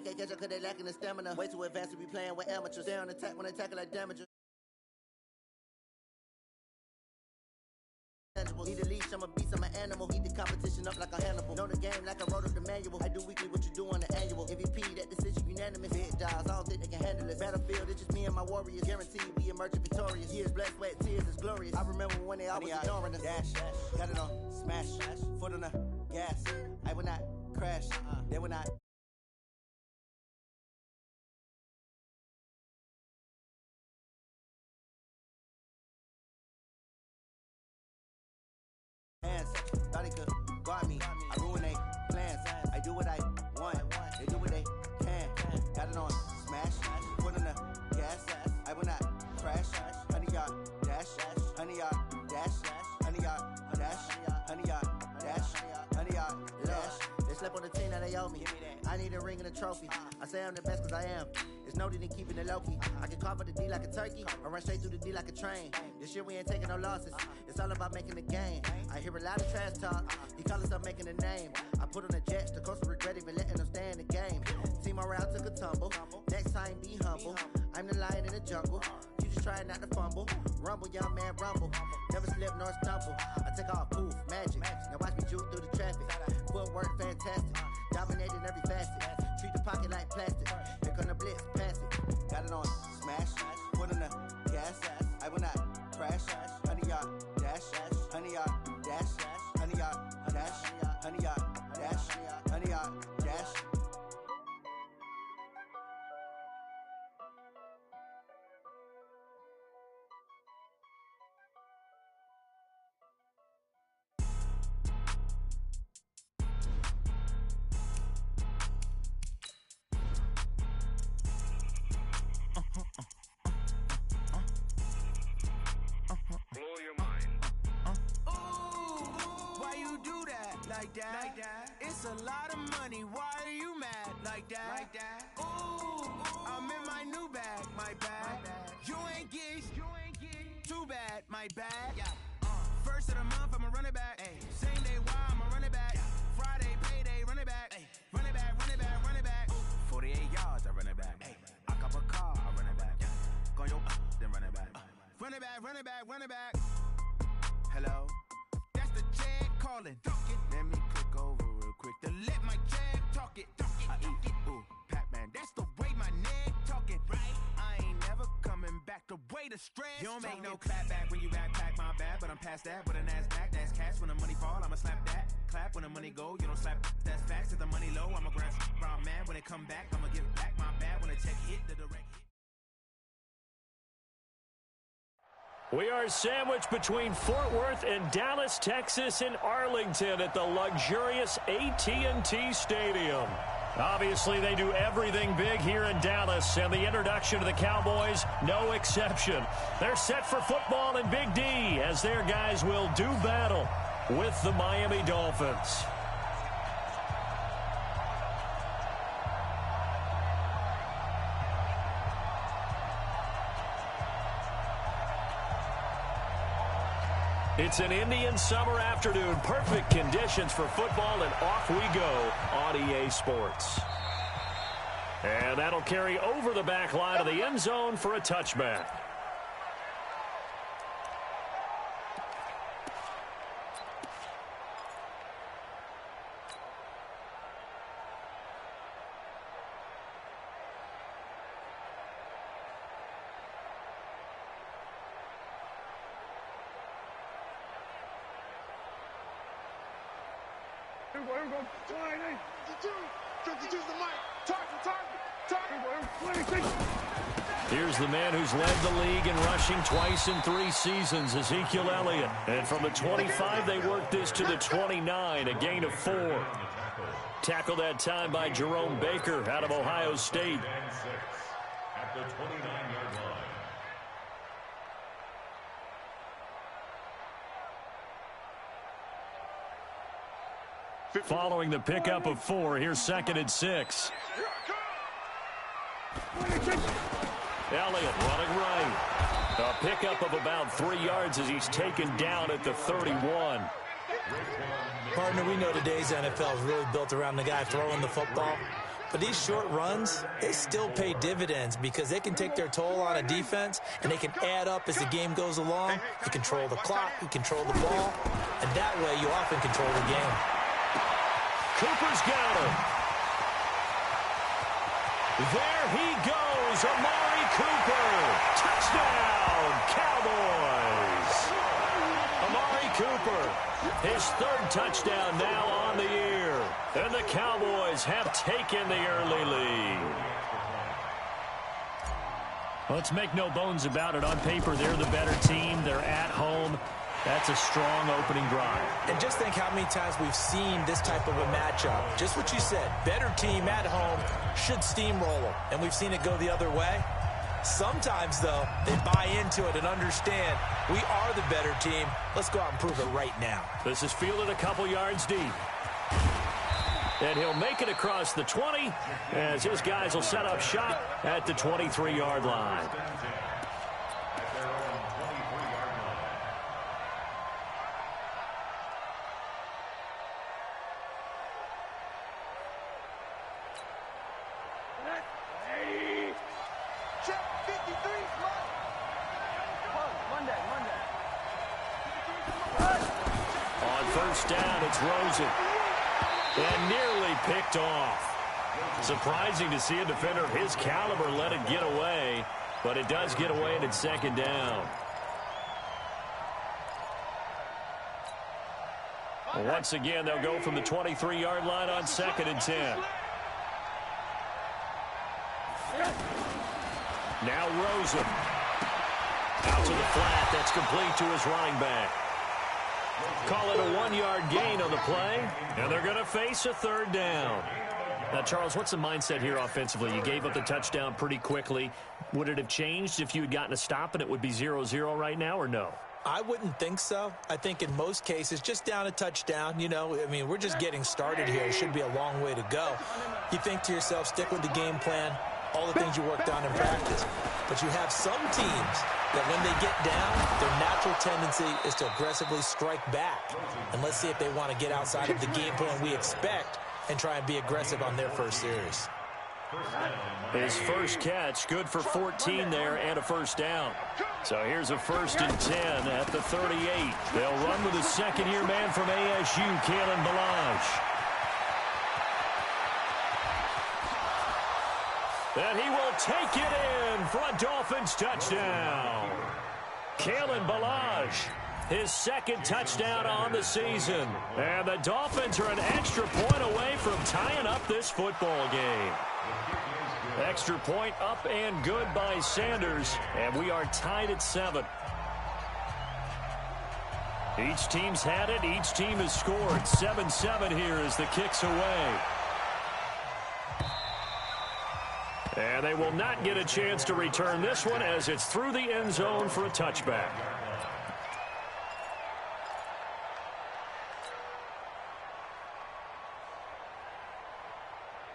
can't catch up cause they lacking the stamina. Way too advanced to be playing with amateurs. Stay on attack when they tackle like damagers. Need a leash, I'm a beast, I'm an animal. Eat the competition up like a Hannibal. Know the game like I wrote up the manual. I do weekly what you do on the annual. MVP, that decision unanimous. Big jobs, I don't think they can handle it. Battlefield, it's just me and my warriors. Guaranteed we emerge victorious. Years, blood, sweat, tears, it's glorious. I remember when they always ignoring us. Dash, got it on, smash, foot on the gas. I will not crash, they will not. Hands, thought they could guard me. I ruin they plans. I do what I want. They do what they can. Got it on smash. Put on the gas. I will not crash. 100 yard dash. 100 yard dash. 100 yard dash. 100 yard dash. 100 yard dash. They slept on the team that they owe me. I need a ring and a trophy. I say I'm the best cause I am. It's no need in keeping it low-key. I can carve up the D like a turkey or run straight through the D like a train. This year we ain't taking no losses. It's all about making the game. I hear a lot of trash talk. He call us up making a name. I put on the jets. The coach will regret even letting them stay in the game. Team morale took a tumble. Next time be humble. I'm the lion in the jungle. You just trying not to fumble. Rumble, young man, rumble. Never slip nor stumble. I take off, poof, magic. Now watch me juke through the traffic. Footwork fantastic. Dominating every facet. Treat the pocket like plastic. Here come the blitz, pass it. Got it on smash. Put on the gas. I will not crash. 100 yard dash. 100 yard dash. 100 yard dash. 100 yard dash. 100 yard dash. Like that. It's a lot of money. Why are you mad like that? Ooh, I'm in my new bag, my bag. You ain't geese, too bad, my bag. First of the month, I'ma run it back. Same day, why I'ma run it back. Friday, payday, run it back. Run it back, run it back, run it back. 48 yards, I run it back. I cop a car, I run it back. Go yo, then run it back. Run it back, run it back, run it back. Hello? That's the check calling. Let me click over real quick to let my check talk it. I eat, ooh, Pac-Man, that's the way my neck talking. Right? I ain't never coming back the way the stress. You don't make no clap back when you backpack, my bad, but I'm past that. With a NASDAQ, that's cash. When the money fall, I'ma slap that. Clap when the money go, you don't slap. That's facts. If the money low, I'ma grab brown man. When it come back, I'ma give back my bad. When the check hit, the direct hit. We are sandwiched between Fort Worth and Dallas, Texas, and Arlington at the luxurious AT&T Stadium. Obviously, they do everything big here in Dallas, and the introduction to the Cowboys, no exception. They're set for football in Big D as their guys will do battle with the Miami Dolphins. It's an Indian summer afternoon. Perfect conditions for football, and off we go on EA Sports. And that'll carry over the back line of the end zone for a touchback. Here's the man who's led the league in rushing twice in 3 seasons, Ezekiel Elliott. And from the 25, they worked this to the 29, a gain of 4. Tackled that time by Jerome Baker out of Ohio State. At the 29-yard line. Following the pickup of 4, here's 2nd and 6. Elliott running right. A pickup of about 3 yards as he's taken down at the 31. Partner, we know today's NFL is really built around the guy throwing the football. But these short runs, they still pay dividends because they can take their toll on a defense, and they can add up as the game goes along. You control the clock, you control the ball, and that way you often control the game. Cooper's got him. There he goes, Amari Cooper. Touchdown, Cowboys. Amari Cooper, his third touchdown now on the year. And the Cowboys have taken the early lead. Let's make no bones about it. On paper, they're the better team. They're at home. That's a strong opening drive. And just think how many times we've seen this type of a matchup. Just what you said, better team at home should steamroll them. And we've seen it go the other way. Sometimes, though, they buy into it and understand we are the better team. Let's go out and prove it right now. This is fielded a couple yards deep. And he'll make it across the 20 as his guys will set up shop at the 23-yard line. Down, it's Rosen. And nearly picked off. Surprising to see a defender of his caliber let it get away, but it does get away and it's second down. Once again, they'll go from the 23-yard line on 2nd and 10. Now Rosen. Out to the flat. That's complete to his running back. Call it a 1-yard gain on the play, and they're going to face a third down. Now, Charles, what's the mindset here offensively? You gave up the touchdown pretty quickly. Would it have changed if you had gotten a stop and it would be 0-0 right now, or no? I wouldn't think so. I think in most cases, just down a touchdown, you know, I mean, we're just getting started here. It should be a long way to go. You think to yourself, stick with the game plan, all the things you worked on in practice. But you have some teams that when they get down, their natural tendency is to aggressively strike back. And let's see if they want to get outside of the game plan we expect and try and be aggressive on their first series. His first catch, good for 14 there and a first down. So here's a 1st and 10 at the 38. They'll run with a second-year man from ASU, Kalen Ballage. And he will take it in for a Dolphins touchdown. Kalen Ballage, his second touchdown on the season. And the Dolphins are an extra point away from tying up this football game. Extra point up and good by Sanders. And we are tied at 7. Each team's had it. Each team has scored. 7-7 here as the kick's away. And they will not get a chance to return this one as it's through the end zone for a touchback.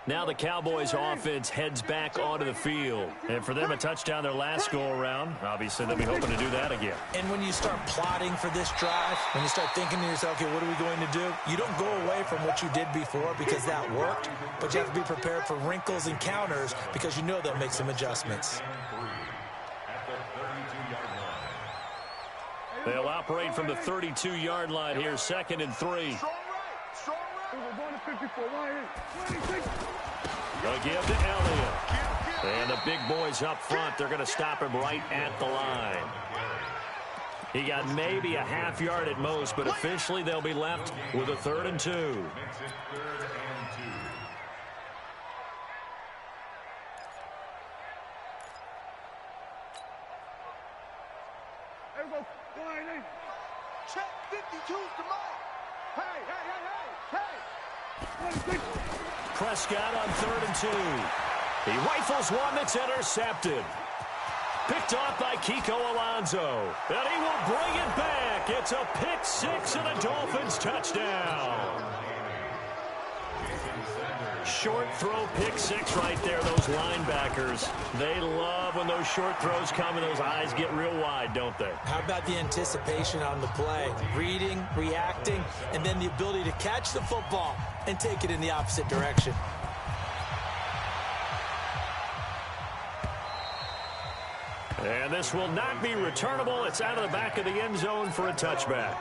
Now the Cowboys offense heads back onto the field. And for them, a touchdown their last go-around. Obviously, they'll be hoping to do that again. And when you start plotting for this drive, when you start thinking to yourself, okay, what are we going to do? You don't go away from what you did before because that worked, but you have to be prepared for wrinkles and counters because you know they'll make some adjustments. They'll operate from the 32-yard line here, 2nd and 3. They'll give to Elliott. And the big boys up front, they're going to stop him right at the line. He got maybe a half yard at most, but officially they'll be left with a 3rd and 2. Check 52's to Mike. Hey. Prescott on 3rd and 2. He rifles one that's intercepted. Picked off by Kiko Alonso. And he will bring it back. It's a pick 6 and a Dolphins touchdown. Short throw pick 6 right there. Those linebackers, they love when those short throws come and those eyes get real wide, don't they? How about the anticipation on the play? Reading, reacting, and then the ability to catch the football and take it in the opposite direction. And this will not be returnable. It's out of the back of the end zone for a touchback.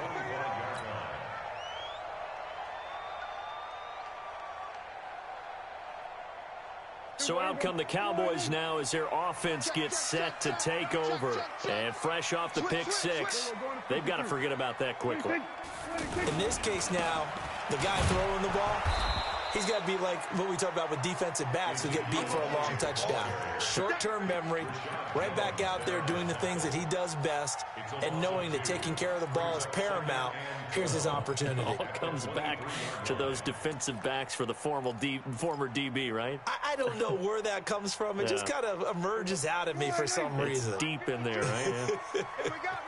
So out come the Cowboys now as their offense gets set to take over. And fresh off the pick six, they've got to forget about that quickly. In this case now, the guy throwing the ball, he's got to be like what we talk about with defensive backs who get beat for a long touchdown. Short-term memory, right back out there doing the things that he does best, and knowing that taking care of the ball is paramount. Here's his opportunity. All comes back to those defensive backs for the former DB, right? I don't know where that comes from. It just kind of emerges out of me for some reason. It's deep in there, right? Yeah.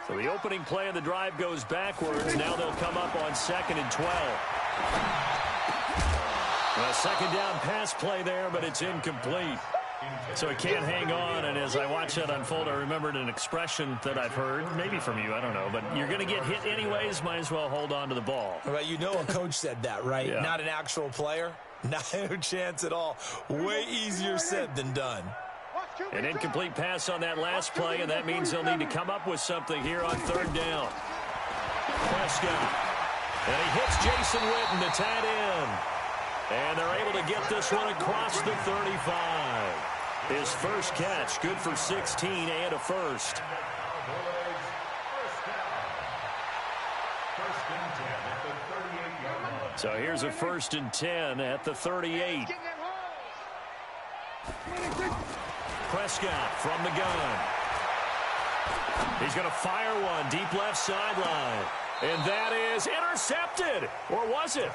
So the opening play of the drive goes backwards. Now they'll come up on 2nd and 12. A second down pass play there, but it's incomplete. So he can't hang on, and as I watch that unfold, I remembered an expression that I've heard, maybe from you, I don't know, but you're going to get hit anyways, might as well hold on to the ball. Well, you know a coach said that, right? Yeah. Not an actual player? No chance at all. Way easier said than done. An incomplete pass on that last play, and that means they'll need to come up with something here on 3rd down. Prescott. And he hits Jason Witten, the tight end. And they're able to get this one across the 35. His first catch, good for 16 and a first. So here's a 1st and 10 at the 38. Prescott from the gun. He's going to fire one deep left sideline. And that is intercepted. Or was it?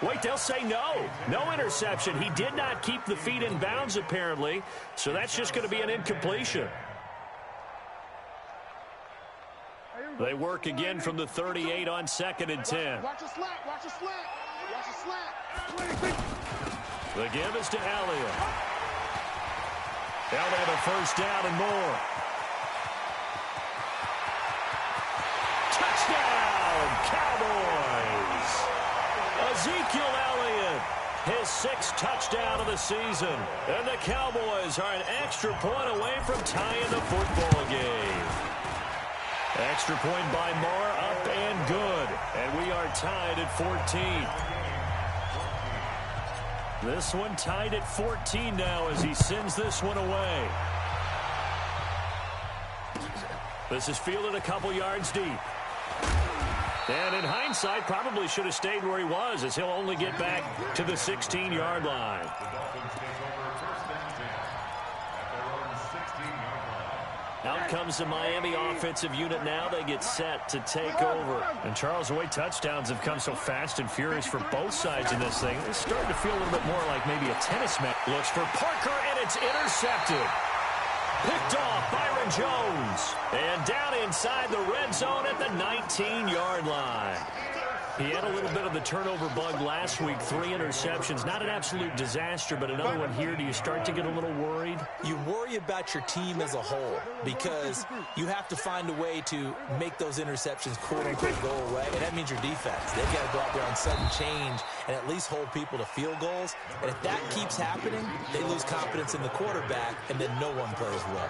Wait, they'll say no. No interception. He did not keep the feet in bounds, apparently. So that's just going to be an incompletion. They work again from the 38 on 2nd and 10. Watch a slant. Watch a slant. Watch a slant. The give is to Elliott. Elliott a first down and more. Touchdown, Cowboys! Ezekiel Elliott, his 6th touchdown of the season. And the Cowboys are an extra point away from tying the football game. Extra point by Moore, up and good. And we are tied at 14. This one tied at 14 now as he sends this one away. This is fielded a couple yards deep. And in hindsight, probably should have stayed where he was, as he'll only get back to the 16-yard line. Out comes the Miami offensive unit now. They get set to take over. And Charles, the way touchdowns have come so fast and furious for both sides in this thing, it's starting to feel a little bit more like maybe a tennis match. Looks for Parker, and it's intercepted. Picked off Byron Jones. And down inside the red zone at the 19-yard line. He had a little bit of the turnover bug last week. 3 interceptions. Not an absolute disaster, but another one here. Do you start to get a little worried? You worry about your team as a whole because you have to find a way to make those interceptions, quote-unquote, go away. And that means your defense. They've got to go out there on sudden change and at least hold people to field goals. And if that keeps happening, they lose confidence in the quarterback, and then no one plays well.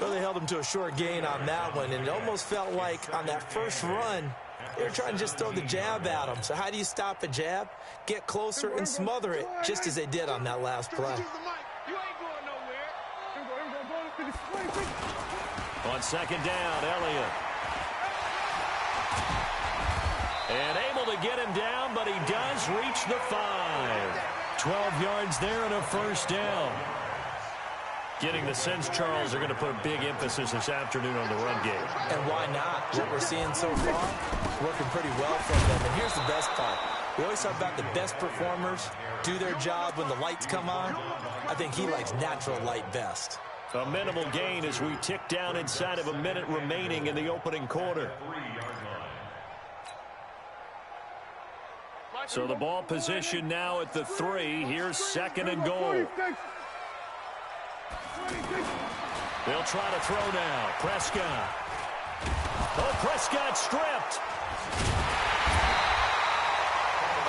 Well, they held him to a short gain on that one, and it almost felt like on that first run, they were trying to just throw the jab at him. So how do you stop a jab? Get closer and smother it, just as they did on that last play. On 2nd down, Elliott. And able to get him down, but he does reach the 5. 12 yards there and a first down. Getting the sense, Charles, are going to put a big emphasis this afternoon on the run game. And why not? What we're seeing so far, working pretty well from them. And here's the best part. We always talk about the best performers do their job when the lights come on. I think he likes natural light best. A minimal gain as we tick down inside of a minute remaining in the opening quarter. So the ball position now at the 3. Here's 2nd and goal. They'll try to throw now. Prescott. Oh, Prescott stripped.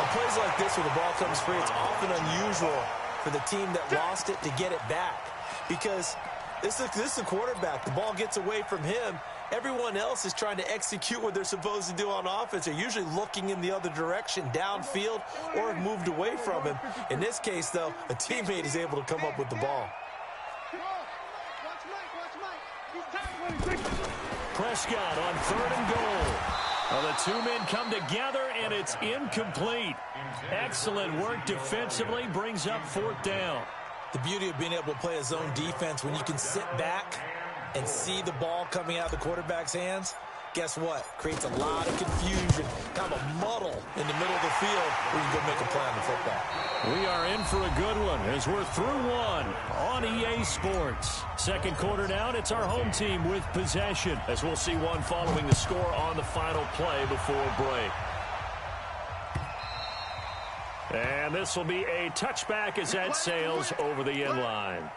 On plays like this where the ball comes free, it's often unusual for the team that lost it to get it back. Because This is a quarterback. The ball gets away from him. Everyone else is trying to execute what they're supposed to do on offense. They're usually looking in the other direction, downfield, or have moved away from him. In this case, though, a teammate is able to come up with the ball. Prescott on 3rd and goal. Well, the two men come together, and it's incomplete. Excellent work defensively, brings up 4th down. The beauty of being able to play a zone defense when you can sit back and see the ball coming out of the quarterback's hands, guess what? Creates a lot of confusion, kind of a muddle in the middle of the field where you can go make a play on the football. We are in for a good one as we're through one on EA Sports. Second quarter now, and it's our home team with possession, as we'll see one following the score on the final play before break. And this will be a touchback as that sails over the end line.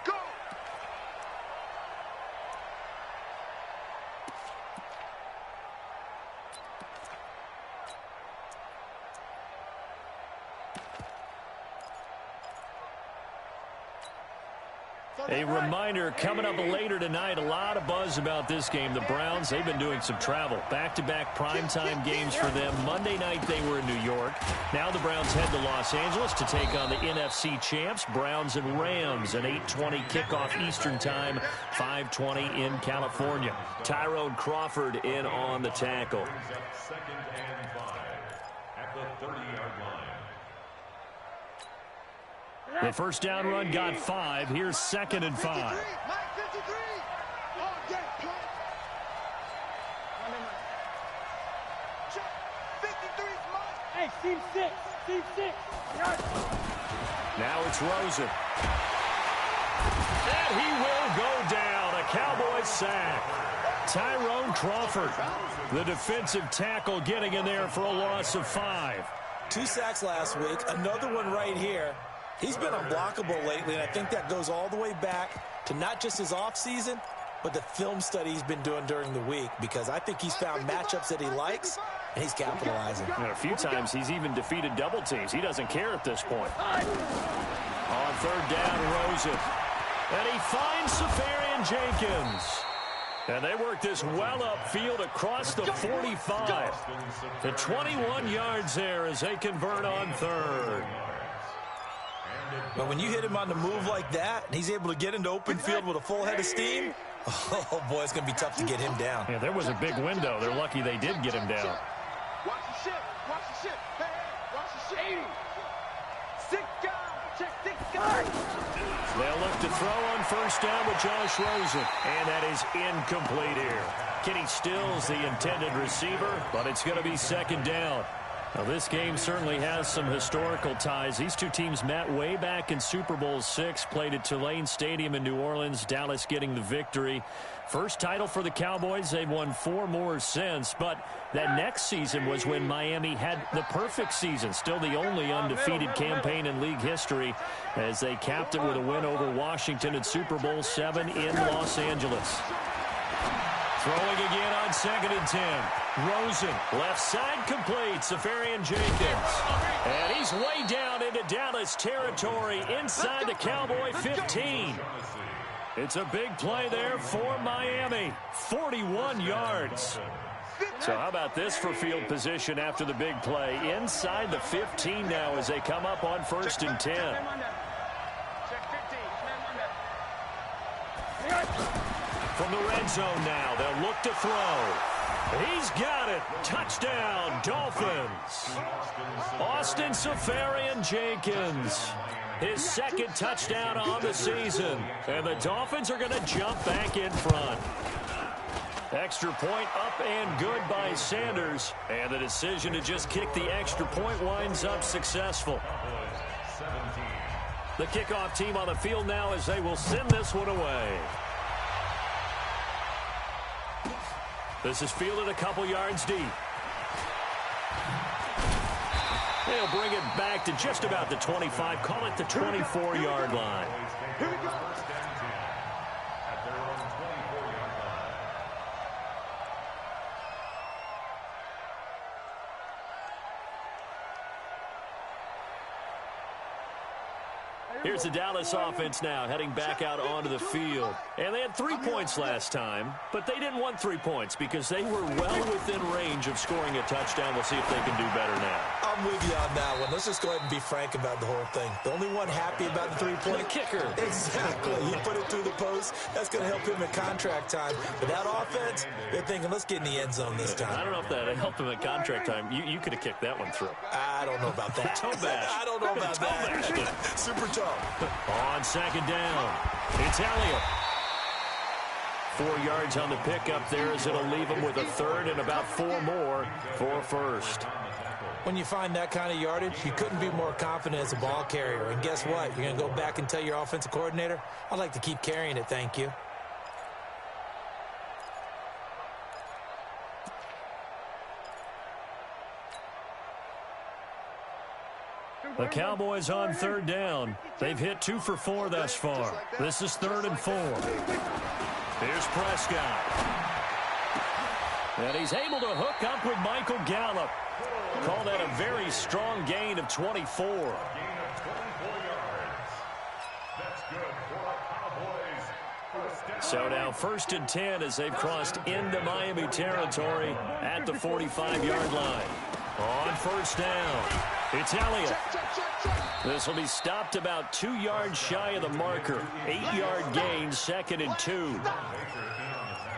A reminder, coming up later tonight, a lot of buzz about this game. The Browns, they've been doing some travel. Back-to-back primetime games for them. Monday night they were in New York. Now the Browns head to Los Angeles to take on the NFC champs, Browns and Rams. An 8:20 kickoff Eastern time, 5:20 in California. Tyrone Crawford in on the tackle. 2nd and 5 at the 30-yard line. The first down run got 5. Here's 2nd and 5. Hey, team 6. Team 6. Now it's Rosen. And he will go down. A Cowboys sack. Tyrone Crawford, the defensive tackle, getting in there for a loss of 5. 2 sacks last week, another one right here. He's been unblockable lately, and I think that goes all the way back to not just his offseason, but the film study he's been doing during the week, because I think he's found matchups that he likes, and he's capitalizing. And a few times he's even defeated double teams. He doesn't care at this point. On 3rd down, Rosen. And he finds Safarian Jenkins. And they work this well upfield across the 45. The 21 yards there as they convert on 3rd. But when you hit him on the move like that, and he's able to get into open field with a full head of steam, oh, boy, it's going to be tough to get him down. Yeah, there was a big window. They're lucky they did get him down. Watch the ship. Watch the ship. Hey, watch the ship. 6 guys. Check 6 guys. They'll look to throw on 1st down with Josh Rosen. And that is incomplete here. Kenny Stills, the intended receiver, but it's going to be 2nd down. Now, this game certainly has some historical ties. These two teams met way back in Super Bowl VI, played at Tulane Stadium in New Orleans, Dallas getting the victory. First title for the Cowboys. They've won 4 more since, but that next season was when Miami had the perfect season, still the only undefeated campaign in league history, as they capped it with a win over Washington in Super Bowl VII in Los Angeles. Throwing again on 2nd and 10. Rosen, left side complete. Safarian Jenkins. And he's way down into Dallas territory inside the Cowboy 15. It's a big play there for Miami. 41 yards. So how about this for field position after the big play? Inside the 15 now as they come up on 1st and 10. From the red zone now, they'll look to throw. He's got it. Touchdown, Dolphins. Austin Safarian Jenkins. His 2nd touchdown on the season. And the Dolphins are going to jump back in front. Extra point up and good by Sanders. And the decision to just kick the extra point winds up successful. The kickoff team on the field now as they will send this one away. This is fielded a couple yards deep. They'll bring it back to just about the 25. Call it the 24-yard line. Here's the Dallas offense now heading back out onto the field. And they had 3 points last time, but they didn't want 3 points because they were well within range of scoring a touchdown. We'll see if they can do better now. I'm with you on that one. Let's just go ahead and be frank about the whole thing. The only one happy about the 3-point kicker. Exactly. He put it through the post. That's going to help him in contract time. But that offense, they're thinking, let's get in the end zone this time. I don't know if that helped him at contract time. You could have kicked that one through. I don't know about that. Toe bash. I don't know about that. Super tough. On second down, it's Elliott. 4 yards on the pickup there as it'll leave him with a third and about 4 more for first. When you find that kind of yardage, you couldn't be more confident as a ball carrier. And guess what? You're going to go back and tell your offensive coordinator, I'd like to keep carrying it, thank you. The Cowboys on third down. They've hit 2 for 4 thus far. This is 3rd and 4. Here's Prescott. And he's able to hook up with Michael Gallup. Call that a very strong gain of 24. So now 1st and 10 as they've crossed into Miami territory at the 45-yard line. On first down, it's Elliott. This will be stopped about 2 yards shy of the marker. 8-yard gain, 2nd and 2.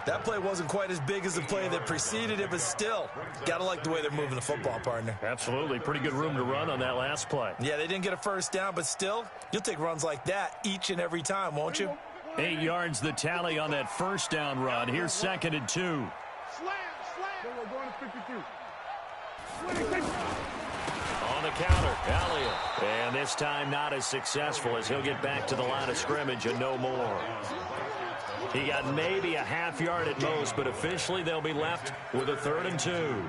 That play wasn't quite as big as the play that preceded it, but still, got to like the way they're moving the football, partner. Absolutely. Pretty good room to run on that last play. Yeah, they didn't get a first down, but still, you'll take runs like that each and every time, won't you? 8 yards the tally on that first down run. Here's 2nd and 2. Slam. We're going to 52. On the counter, Elliott. And this time not as successful as he'll get back to the line of scrimmage and no more. He got maybe a half yard at most, but officially they'll be left with a 3rd and 2.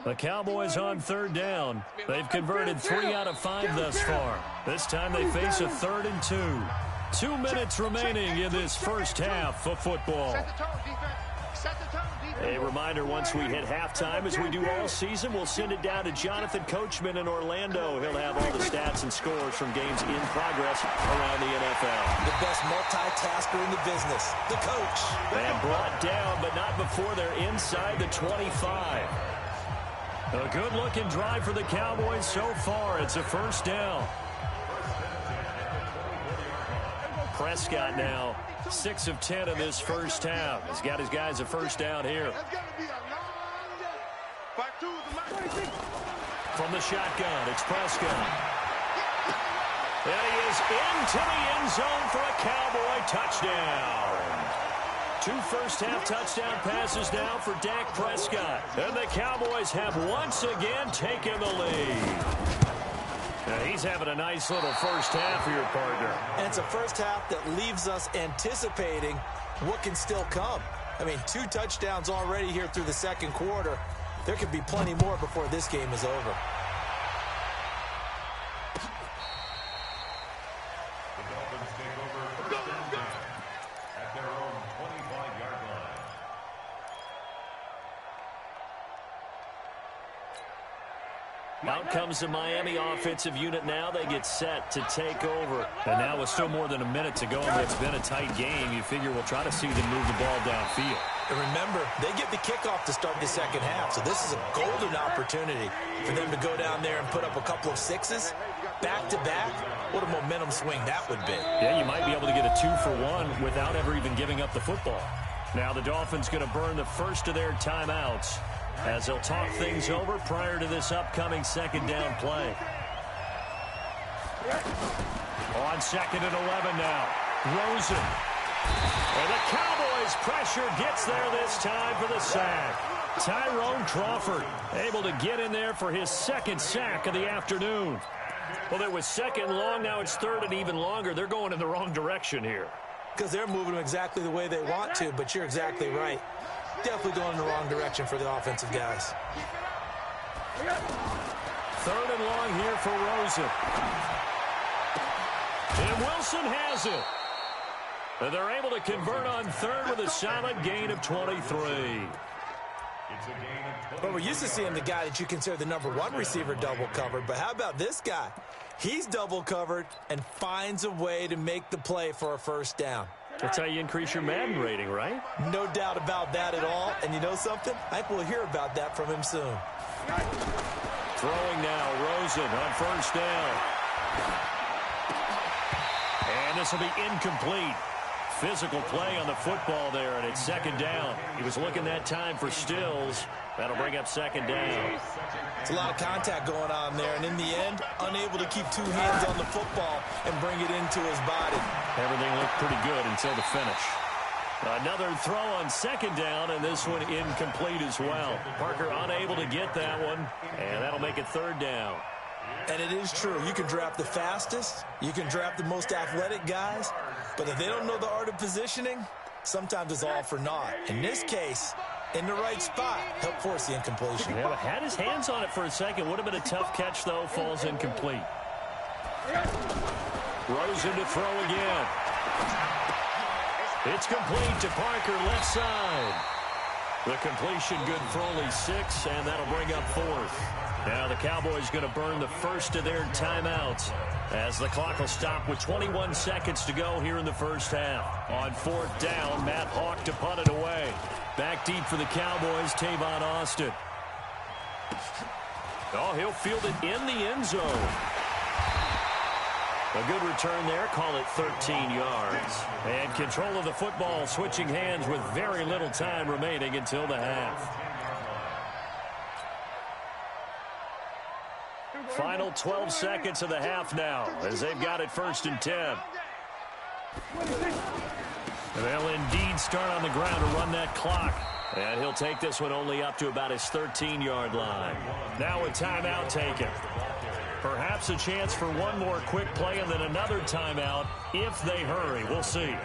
The Cowboys on third down. They've converted 3 out of 5 thus far. This time they face a 3rd and 2. 2 minutes remaining in this first half of football. A reminder, once we hit halftime, as we do all season, we'll send it down to Jonathan Coachman in Orlando. He'll have all the stats and scores from games in progress around the NFL. The best multitasker in the business, the coach. And brought down, but not before they're inside the 25. A good-looking drive for the Cowboys so far. It's a first down. Prescott now 6 of 10 in this first half. He's got his guys a first down here. From the shotgun, it's Prescott. And he is into the end zone for a Cowboy touchdown. 2 first-half touchdown passes now for Dak Prescott. And the Cowboys have once again taken the lead. Now he's having a nice little first half here, partner. And it's a first half that leaves us anticipating what can still come. I mean, 2 touchdowns already here through the second quarter. There could be plenty more before this game is over. Out comes the Miami offensive unit now. They get set to take over. And now with still more than a minute to go, and it's been a tight game, you figure we'll try to see them move the ball downfield. And remember, they get the kickoff to start the second half, so this is a golden opportunity for them to go down there and put up a couple of 6s back-to-back. What a momentum swing that would be. Yeah, you might be able to get a 2-for-1 without ever even giving up the football. Now the Dolphins going to burn the first of their timeouts as they'll talk things over prior to this upcoming second down play. On 2nd and 11 now, Rosen. And the Cowboys pressure gets there this time for the sack. Tyrone Crawford able to get in there for his 2nd sack of the afternoon. Well, there was 2nd long, now it's 3rd and even longer. They're going in the wrong direction here. Because they're moving them exactly the way they want to, but you're exactly right. Definitely going in the wrong direction for the offensive guys. 3rd and long here for Rosen. And Wilson has it. And they're able to convert on third with a solid gain of 23. But we're used to seeing the guy that you consider the #1 receiver double covered. But how about this guy? He's double covered and finds a way to make the play for a first down. That's how you increase your Madden rating, right? No doubt about that at all. And you know something? I think we'll hear about that from him soon. Throwing now, Rosen on first down. And this will be incomplete. Physical play on the football there, and it's second down. He was looking that time for Stills. That'll bring up second down. It's a lot of contact going on there, and in the end, unable to keep two hands on the football and bring it into his body. Everything looked pretty good until the finish. Another throw on second down, and this one incomplete as well. Parker unable to get that one, and that'll make it third down. And it is true. You can draft the fastest. You can draft the most athletic guys. But if they don't know the art of positioning, sometimes it's all for naught. In this case, in the right spot, help force the incompletion. Yeah, had his hands on it for a second. Would have been a tough catch, though. Falls incomplete. Rosen to throw again. It's complete to Parker, left side. The completion good for only 6, and that'll bring up fourth. Now the Cowboys going to burn the first of their timeouts as the clock will stop with 21 seconds to go here in the first half. On fourth down, Matt Hawk to punt it away. Back deep for the Cowboys, Tavon Austin. Oh, he'll field it in the end zone. A good return there, call it 13 yards. And control of the football switching hands with very little time remaining until the half. Final 12 seconds of the half now as they've got it first and 10. They'll indeed start on the ground to run that clock. And he'll take this one only up to about his 13-yard line. Now a timeout taken. Perhaps a chance for one more quick play and then another timeout if they hurry. We'll see.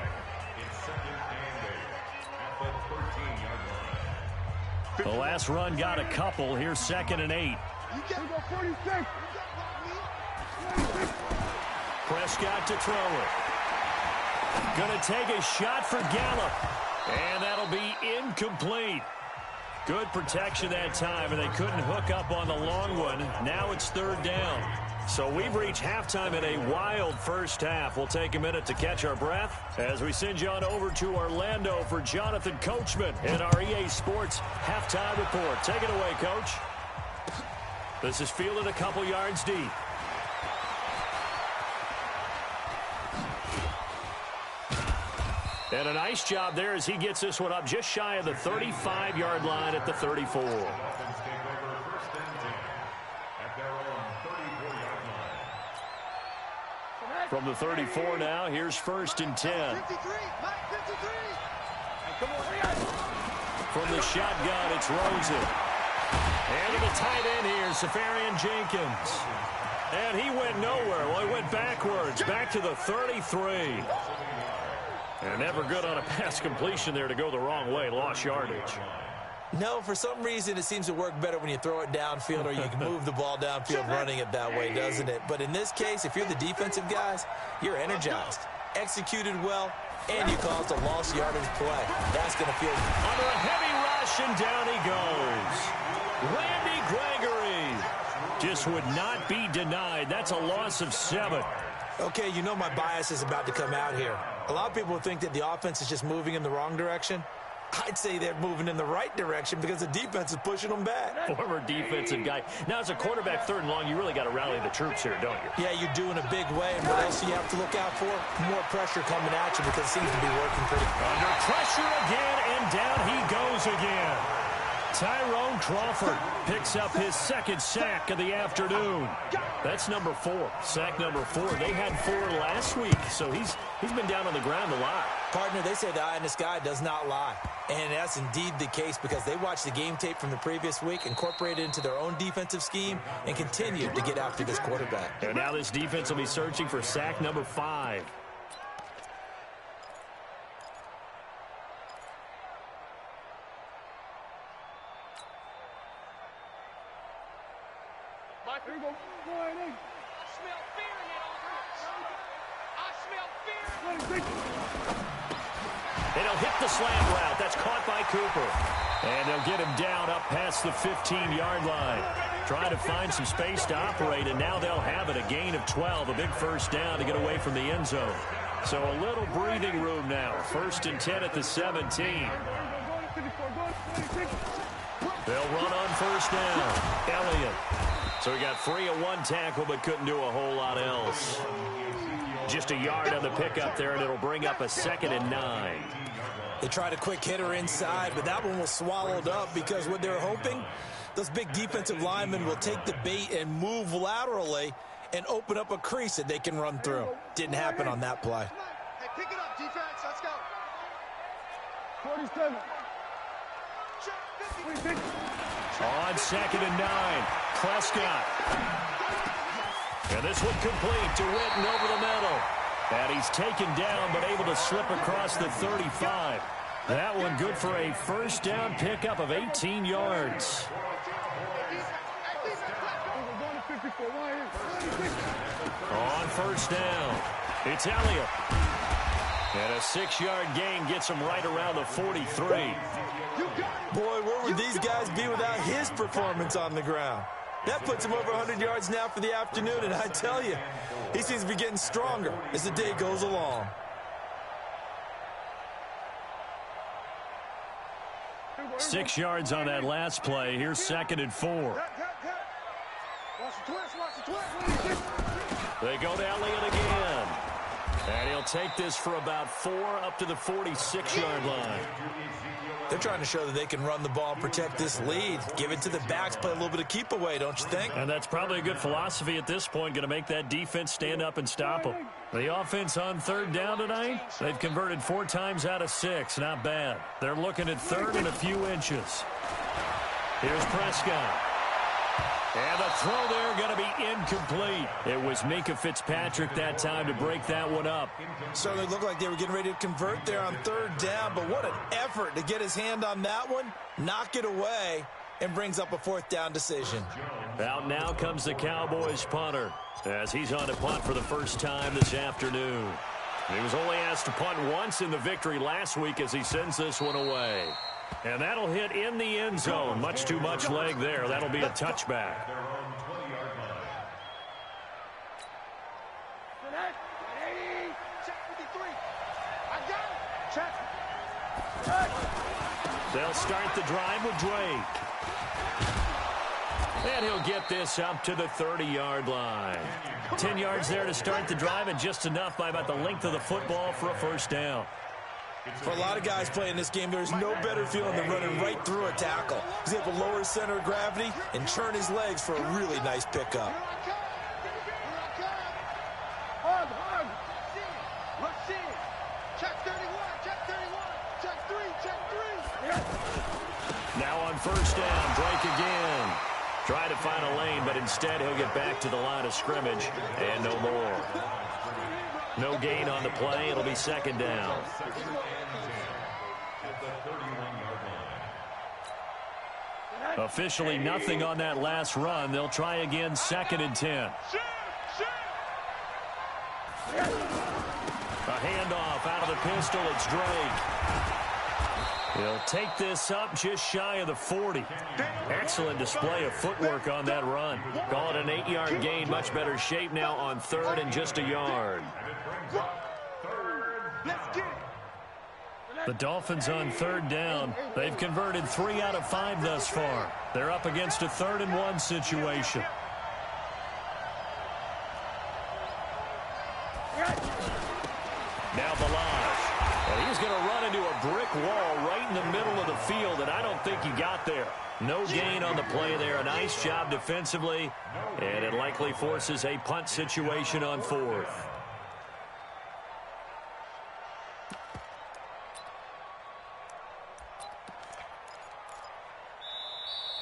The last run got a couple. Here's 2nd and 8. Prescott to throw it. Going to take a shot for Gallup. And that'll be incomplete. Good protection that time, and they couldn't hook up on the long one. Now it's third down. So we've reached halftime in a wild first half. We'll take a minute to catch our breath as we send you on over to Orlando for Jonathan Coachman in our EA Sports Halftime Report. Take it away, Coach. This is fielded a couple yards deep. And a nice job there as he gets this one up just shy of the 35-yard line at the 34. From the 34 now, here's 1st and 10. From the shotgun, it's Rosen. And to the tight end here, Safarian Jenkins. And he went nowhere. Well, he went backwards, back to the 33. And never good on a pass completion there to go the wrong way. Lost yardage. No, for some reason it seems to work better when you throw it downfield or you can move the ball downfield running it that way, doesn't it? But in this case, if you're the defensive guys, you're energized, executed well, and you caused a lost yardage play. That's going to feel under a heavy rush, and down he goes. Randy Gregory just would not be denied. That's a loss of 7. Okay, you know my bias is about to come out here. A lot of people think that the offense is just moving in the wrong direction. I'd say they're moving in the right direction because the defense is pushing them back. Former defensive guy. Now, as a quarterback, 3rd and long, you really got to rally the troops here, don't you? Yeah, you do in a big way. And what else do you have to look out for? More pressure coming at you because it seems to be working pretty. Under pressure again, and down he goes again. Tyrone Crawford picks up his 2nd sack of the afternoon. That's number 4. Sack number 4. They had 4 last week, so he's been down on the ground a lot. Partner, they say the eye in the sky does not lie. And that's indeed the case because they watched the game tape from the previous week, incorporated it into their own defensive scheme, and continued to get after this quarterback. And now this defense will be searching for sack number 5. And he'll hit the slant route. That's caught by Cooper. And they'll get him down up past the 15-yard line. Trying to find some space to operate, and now they'll have it. A gain of 12, a big first down to get away from the end zone. So a little breathing room now. 1st and 10 at the 17. They'll run on first down. Elliott. So he got free of one tackle, but couldn't do a whole lot else. Just a yard on the pickup there, and it'll bring up a 2nd and 9. They tried a quick hitter inside, but that one was swallowed up because what they're hoping, those big defensive linemen will take the bait and move laterally and open up a crease that they can run through. Didn't happen on that play. Hey, pick it up, defense. Let's go. 47. On 2nd and 9, Prescott. And this one complete to Witten over the middle. And he's taken down, but able to slip across the 35. That one good for a first down pickup of 18 yards. On first down, it's Elliott. And a 6-yard gain gets him right around the 43. Boy, where would these guys be without his performance on the ground? That puts him over 100 yards now for the afternoon, and I tell you, he seems to be getting stronger as the day goes along. Six yards on that last play. Here's 2nd and 4. They go to Elliott again. And he'll take this for about 4 up to the 46-yard line. They're trying to show that they can run the ball and protect this lead. Give it to the backs, play a little bit of keep away, don't you think? And that's probably a good philosophy at this point, going to make that defense stand up and stop them. The offense on 3rd down tonight, they've converted 4 times out of 6. Not bad. They're looking at 3rd and a few inches. Here's Prescott. And the throw there going to be incomplete. It was Minkah Fitzpatrick that time to break that one up. Certainly looked like they were getting ready to convert there on 3rd down, but what an effort to get his hand on that one, knock it away, and brings up a 4th down decision. Out now comes the Cowboys punter as he's on to punt for the first time this afternoon. He was only asked to punt once in the victory last week as he sends this one away. And that'll hit in the end zone. Much too much leg there. That'll be a touchback. They'll start the drive with Drake. And he'll get this up to the 30-yard line. 10 yards there to start the drive, and just enough by about the length of the football for a first down. For a lot of guys playing this game, there's no better feeling than running right through a tackle. He's able to lower his center of gravity and churn his legs for a really nice pickup. Now on first down, Drake again. Try to find a lane, but instead he'll get back to the line of scrimmage and no more. No gain on the play. It'll be 2nd down. Officially nothing on that last run. They'll try again, 2nd and 10. A handoff out of the pistol. It's Drake. He'll take this up just shy of the 40. Excellent display of footwork on that run. Call it an 8-yard gain. Much better shape now on 3rd and just a yard. The Dolphins on 3rd down. They've converted 3 out of 5 thus far. They're up against a 3rd and 1 situation. Now Balaj. And he's going to run into a brick wall right in the middle of the field, and I don't think he got there. No gain on the play there. A nice job defensively, and it likely forces a punt situation on 4th.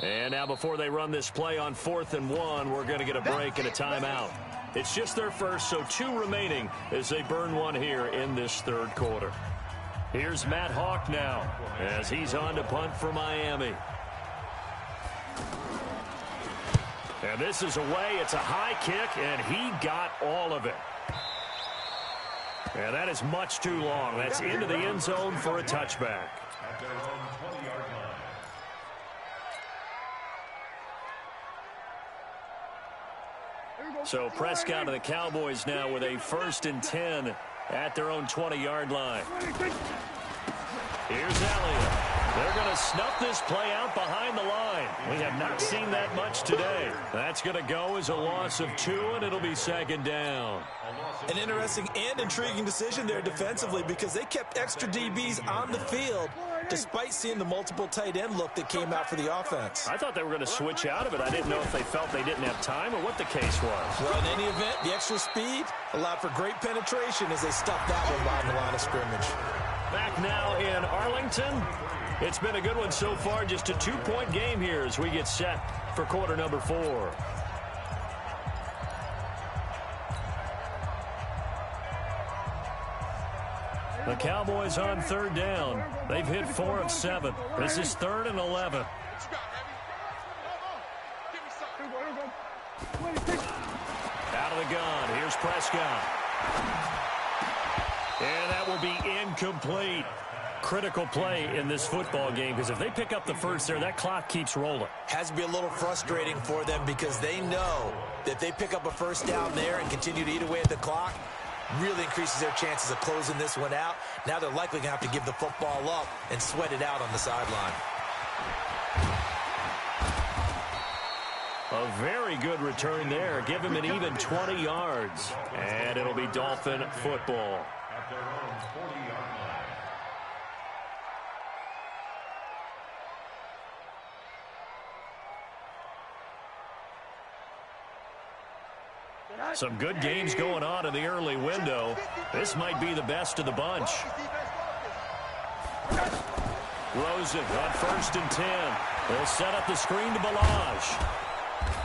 And now before they run this play on 4th and 1, we're going to get a break and a timeout. It's just their first, so 2 remaining as they burn one here in this 3rd quarter. Here's Matt Hawk now as he's on to punt for Miami. And this is away. It's a high kick, and he got all of it. And that is much too long. That's into the end zone for a touchback. At their own 20-yard line. So Prescott and the Cowboys now with a 1st and 10 at their own 20-yard line. Here's Elliott. They're going to snuff this play out behind the line. We have not seen that much today. That's going to go as a loss of 2, and it'll be 2nd down. An interesting and intriguing decision there defensively because they kept extra DBs on the field despite seeing the multiple tight end look that came out for the offense. I thought they were going to switch out of it. I didn't know if they felt they didn't have time or what the case was. Well, in any event, the extra speed allowed for great penetration as they stuffed that one behind the line of scrimmage. Back now in Arlington. It's been a good one so far. Just a 2-point game here as we get set for quarter number 4. The Cowboys on 3rd down. They've hit 4 of 7. This is 3rd and 11. Out of the gun. Here's Prescott. And that will be incomplete. Critical play in this football game because if they pick up the first there, that clock keeps rolling. Has to be a little frustrating for them because they know that if they pick up a first down there and continue to eat away at the clock, really increases their chances of closing this one out. Now they're likely going to have to give the football up and sweat it out on the sideline. A very good return there. Give him an even 20 yards. And it'll be Dolphin football. At their own 40-yard line. Some good games going on in the early window. This might be the best of the bunch. Rosen on 1st and 10. They'll set up the screen to Balaj.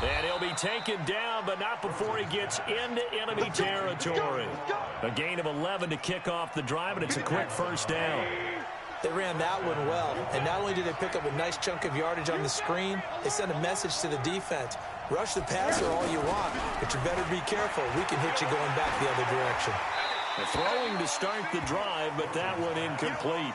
And he'll be taken down, but not before he gets into enemy territory. A gain of 11 to kick off the drive, and it's a quick first down. They ran that one well, and not only did they pick up a nice chunk of yardage on the screen, they sent a message to the defense. Rush the passer all you want, but you better be careful. We can hit you going back the other direction. Throwing to start the drive, but that one incomplete.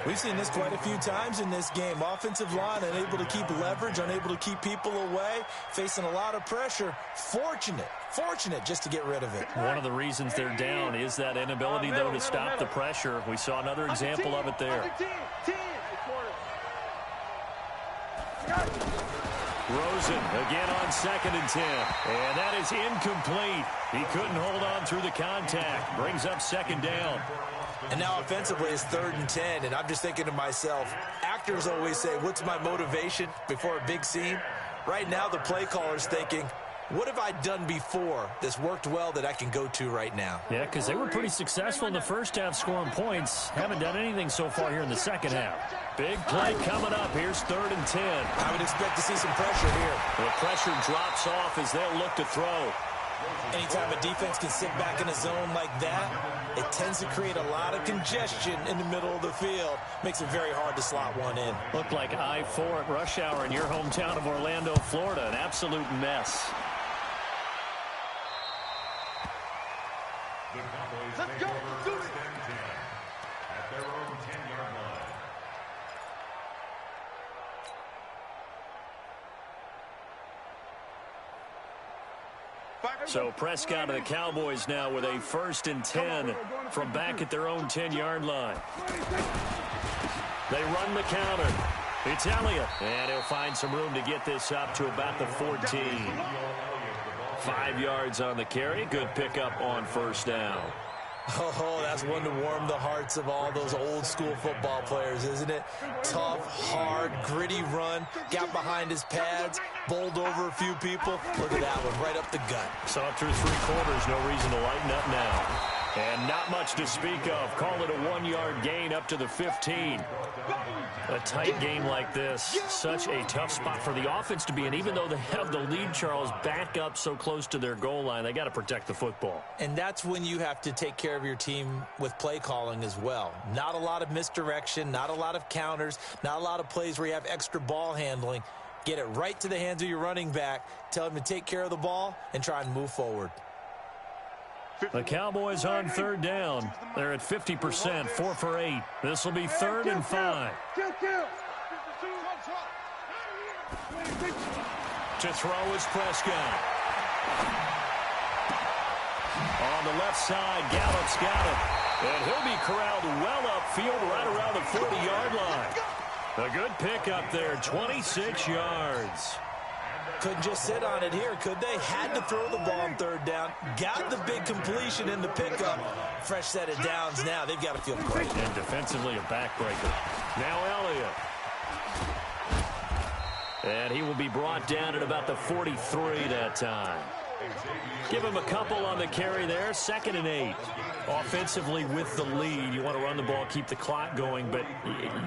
We've seen this quite a few times in this game. Offensive line unable to keep leverage, unable to keep people away, facing a lot of pressure. Fortunate just to get rid of it. One of the reasons they're down is that inability, though, to stop the pressure. We saw another example of it there. Rosen again on 2nd and 10. And that is incomplete. He couldn't hold on through the contact. Brings up 2nd down. And now offensively it's 3rd and 10. And I'm just thinking to myself, actors always say, what's my motivation before a big scene? Right now the play caller's thinking, what have I done before that's worked well that I can go to right now? Yeah, because they were pretty successful in the first half scoring points. Haven't done anything so far here in the second half. Big play coming up. Here's 3rd and 10. I would expect to see some pressure here. The pressure drops off as they'll look to throw. Anytime a defense can sit back in a zone like that, it tends to create a lot of congestion in the middle of the field. Makes it very hard to slot one in. Looked like I-4 at rush hour in your hometown of Orlando, Florida. An absolute mess. The Cowboys take over 1st and 10 at their own 10-yard line. So Prescott and the Cowboys now with a 1st and 10 from back at their own 10-yard line. They run the counter. It's Elliott. And he'll find some room to get this up to about the 14. 5 yards on the carry. Good pickup on 1st down. Oh, that's one to warm the hearts of all those old school football players, isn't it? Tough, hard, gritty run, got behind his pads, bowled over a few people. Look at that one, right up the gut. Saw it through 3 quarters, no reason to lighten up now. And not much to speak of. Call it a 1-yard gain up to the 15. A tight game like this, such a tough spot for the offense to be in. Even though they have the lead, Charles, back up so close to their goal line, they got to protect the football. And that's when you have to take care of your team with play calling as well. Not a lot of misdirection, not a lot of counters, not a lot of plays where you have extra ball handling. Get it right to the hands of your running back, tell him to take care of the ball, and try and move forward. The Cowboys on third down. They're at 50%, 4 for 8. This will be 3rd and 5. To throw is Prescott. On the left side, Gallup's got it. And he'll be corralled well upfield right around the 40-yard line. A good pickup there, 26 yards. Couldn't just sit on it here, could they? Had to throw the ball on third down. Got the big completion in the pickup. Fresh set of downs now. They've got to feel great. And defensively a backbreaker. Now Elliott. And he will be brought down at about the 43 that time. Give him a couple on the carry there. 2nd and 8. Offensively with the lead, you want to run the ball, keep the clock going, but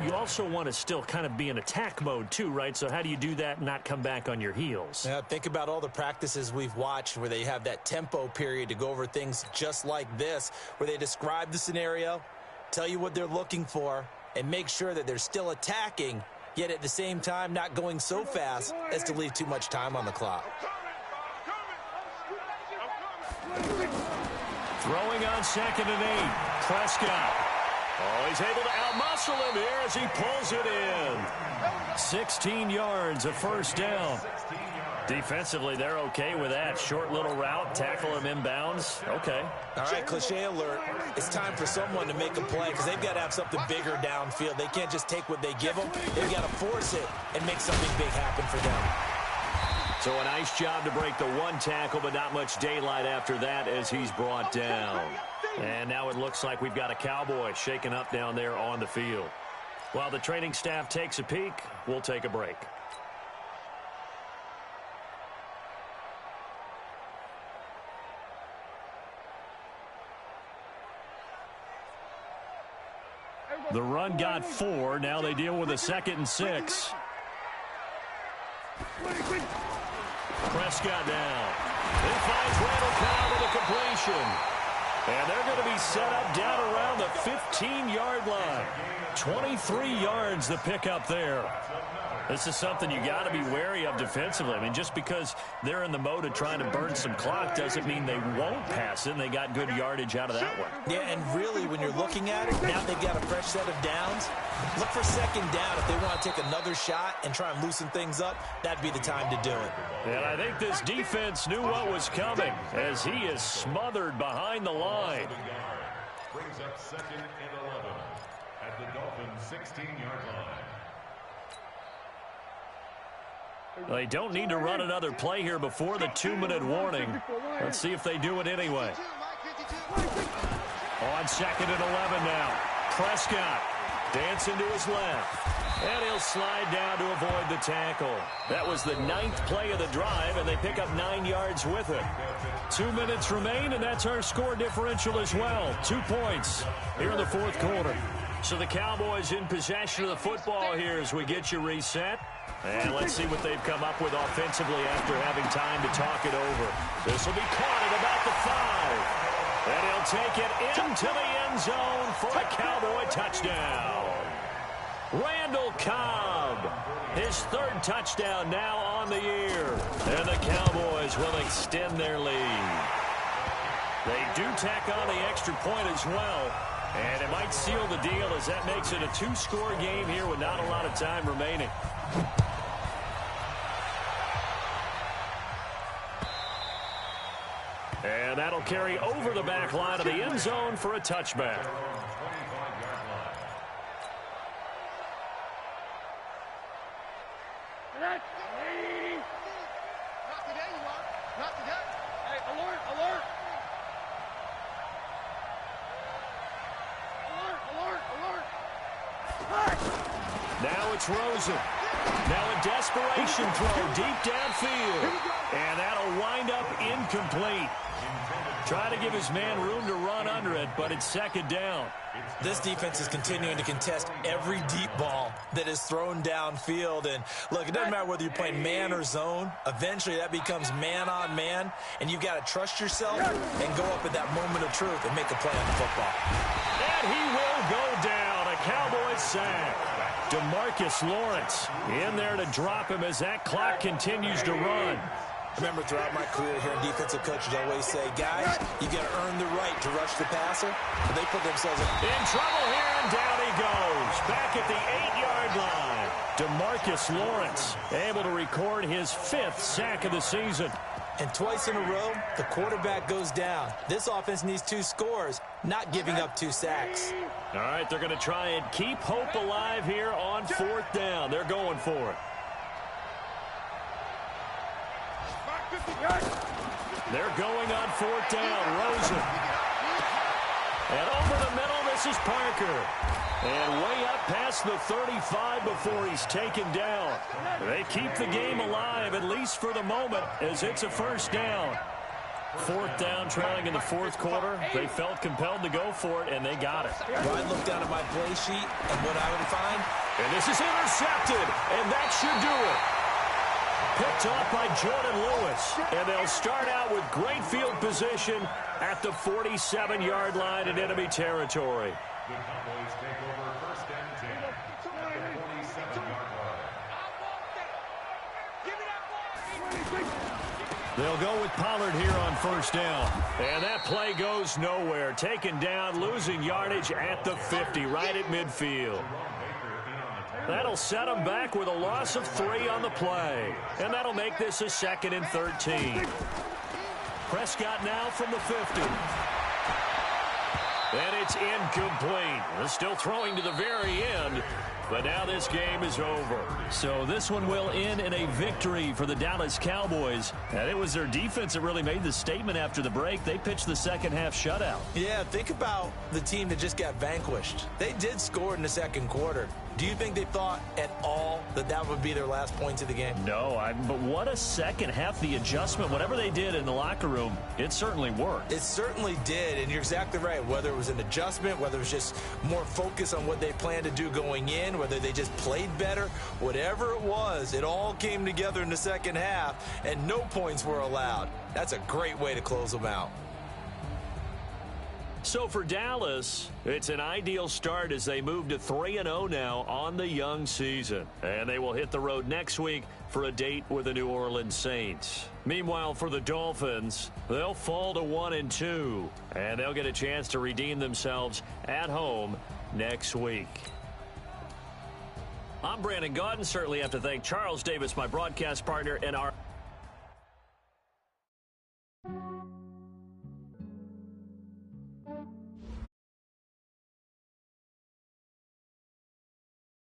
you also want to still kind of be in attack mode too, right? So how do you do that and not come back on your heels? Yeah, think about all the practices we've watched where they have that tempo period to go over things just like this, where they describe the scenario, tell you what they're looking for, and make sure that they're still attacking, yet at the same time not going so fast as to leave too much time on the clock. Throwing on 2nd and 8. Prescott. Oh, he's able to outmuscle him here as he pulls it in. 16 yards, a first down. Defensively, they're okay with that. Short little route, tackle him inbounds. Okay. All right, cliche alert. It's time for someone to make a play because they've got to have something bigger downfield. They can't just take what they give them. They've got to force it and make something big happen for them. So a nice job to break the one tackle, but not much daylight after that as he's brought down. And now it looks like we've got a Cowboy shaken up down there on the field. While the training staff takes a peek, we'll take a break. The run got 4. Now they deal with a 2nd and 6. Prescott down. He finds Randall Cobb with a completion. And they're going to be set up down around the 15-yard line. 23 yards the pickup there. This is something you got to be wary of defensively. I mean, just because they're in the mode of trying to burn some clock doesn't mean they won't pass it, and they got good yardage out of that one. Yeah, and really, when you're looking at it, now they've got a fresh set of downs. Look for 2nd down. If they want to take another shot and try and loosen things up, that'd be the time to do it. And I think this defense knew what was coming as he is smothered behind the line. Brings up 2nd and 11 at the Dolphins' 16-yard line. They don't need to run another play here before the 2-minute warning. Let's see if they do it anyway. On 2nd and 11 now. Prescott dancing to his left. And he'll slide down to avoid the tackle. That was the 9th play of the drive, and they pick up 9 yards with it. 2 minutes remain, and that's our score differential as well. 2 points here in the 4th quarter. So the Cowboys in possession of the football here as we get you reset. And let's see what they've come up with offensively after having time to talk it over. This will be caught at about the 5. And he'll take it into the end zone for a Cowboy touchdown. Randall Cobb, his 3rd touchdown now on the year. And the Cowboys will extend their lead. They do tack on the extra point as well. And it might seal the deal as that makes it a 2-score game here with not a lot of time remaining. And that'll carry over the back line of the end zone for a touchback. Not today, you are. Not today. Hey, alert, alert. Alert, alert, alert. Now it's Rosen. Now a desperation throw deep downfield. And that'll wind up incomplete. Trying to give his man room to run under it, but it's 2nd down. This defense is continuing to contest every deep ball that is thrown downfield. And look, it doesn't matter whether you're playing man or zone. Eventually that becomes man on man, and you've got to trust yourself and go up at that moment of truth and make a play on the football. And he will go down. A Cowboys sack. DeMarcus Lawrence in there to drop him as that clock continues to run. I remember throughout my career hearing defensive coaches always say, guys, you got to earn the right to rush the passer. But they put themselves in trouble here, and down he goes. Back at the 8-yard line. DeMarcus Lawrence able to record his 5th sack of the season. And twice in a row, the quarterback goes down. This offense needs 2 scores, not giving up 2 sacks. All right, they're going to try and keep hope alive here on 4th down. They're going for it. They're going on 4th down. Rosen. And over the middle, this is Parker. And way up past the 35 before he's taken down. They keep the game alive, at least for the moment, as it's a 1st down. 4th down, trailing in the 4th quarter. They felt compelled to go for it, and they got it. Ryan looked down at my play sheet, and what I would find? And this is intercepted, and that should do it. Picked off by Jordan Lewis, and they'll start out with great field position at the 47-yard line in enemy territory. The Cowboys take over 1st and 10 at the 47-yard line. They'll go with Pollard here on 1st down. And that play goes nowhere. Taken down, losing yardage at the 50, right at midfield. That'll set them back with a loss of 3 on the play. And that'll make this a 2nd and 13. Prescott now from the 50. And it's incomplete. They're still throwing to the very end, but now this game is over. So this one will end in a victory for the Dallas Cowboys. And it was their defense that really made the statement after the break. They pitched the second-half shutout. Yeah, think about the team that just got vanquished. They did score in the 2nd quarter. Do you think they thought at all that that would be their last points of the game? No, but what a second half. The adjustment, whatever they did in the locker room, it certainly worked. It certainly did, and you're exactly right. Whether it was an adjustment, whether it was just more focus on what they planned to do going in, whether they just played better, whatever it was, it all came together in the 2nd half, and no points were allowed. That's a great way to close them out. So for Dallas, it's an ideal start as they move to 3-0 now on the young season. And they will hit the road next week for a date with the New Orleans Saints. Meanwhile, for the Dolphins, they'll fall to 1-2. And they'll get a chance to redeem themselves at home next week. I'm Brandon Gaudin. Certainly have to thank Charles Davis, my broadcast partner, and our